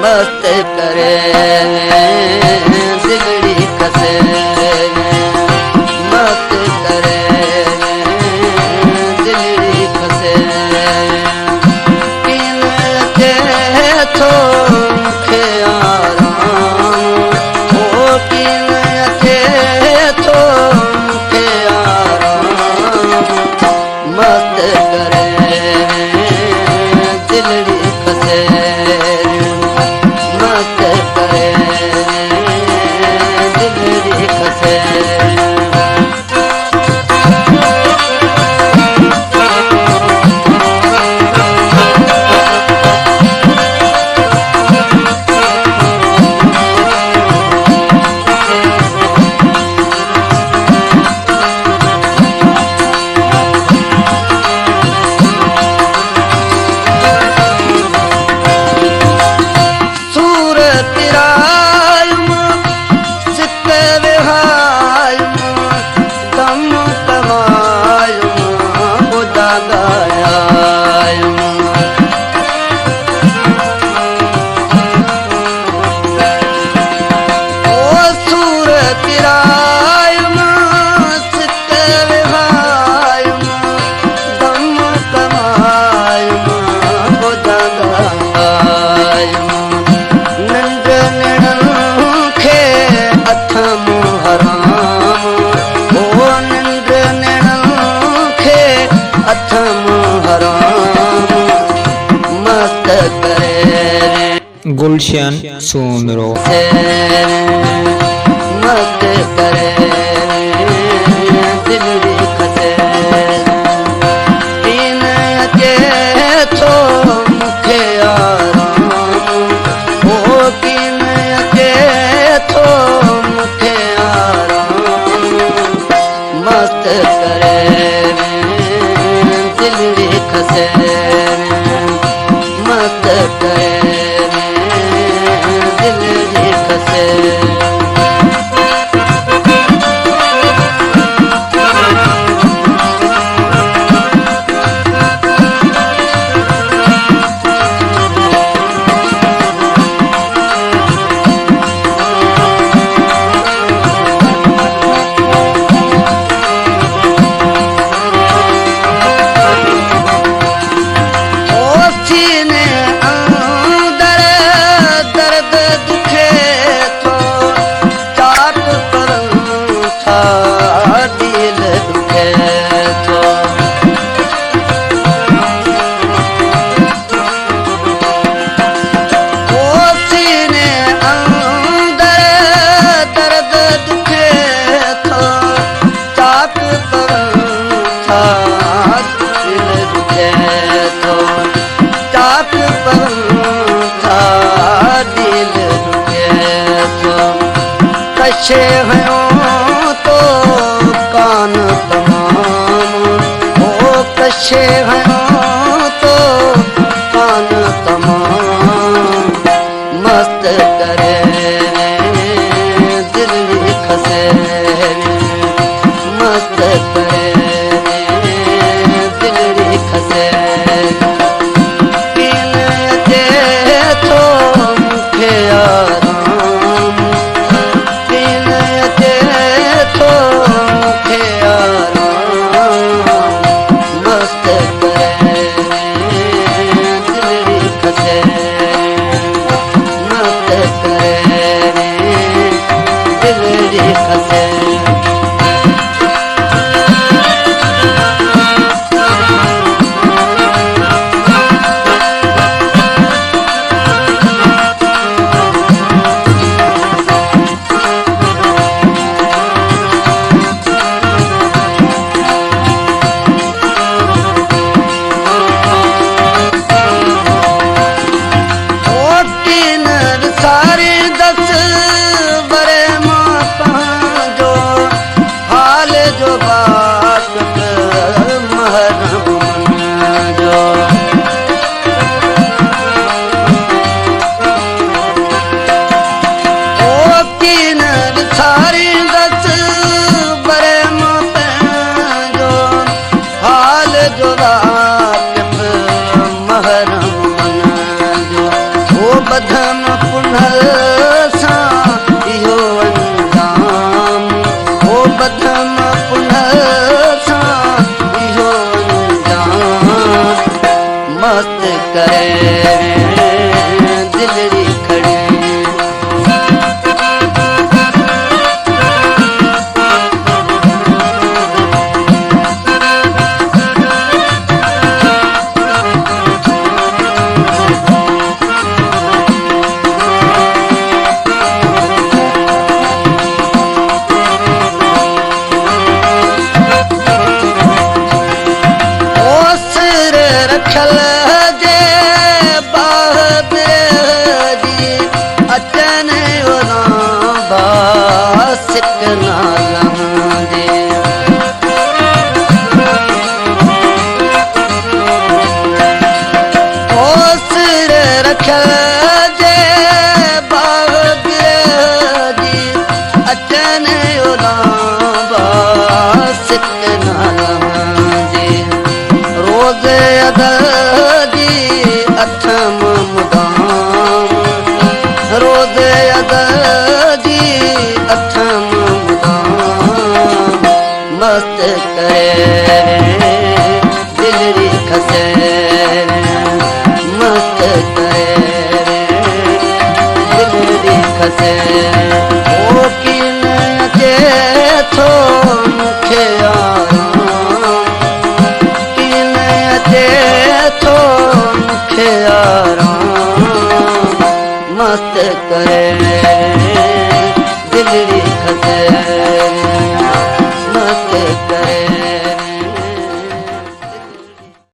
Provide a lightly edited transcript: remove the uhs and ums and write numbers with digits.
मस्त करे दिलड़ी कसे मस्त करे दिलड़ी कसे किन के थो के आराम ओ किन के थो के आराम मस्त करे दिलड़ी कसे गुलशन सुमरो मस्त करे दिलड़ी कसे किन के थो मुखे आराम ओ किन के थो मुखे आराम मस्त करे दिलड़ी कसे मस्त करे कशे हयो तो कान तमाम ओ कशे हयो तो कान तमाम मस्त करे दिलड़ी कसे मस्त करे दिलड़ी कसे किन के थो मुखे आराम बधन अथम मुदाम रोज़े अदर जी अथम मुदाम मस्त करे दिलरी खसे मस्त करे दिलरी खसे ओ किन अचे थो मूंखे आराम किन अचे थो मूंखे आराम मस्त करे दिलरी खसे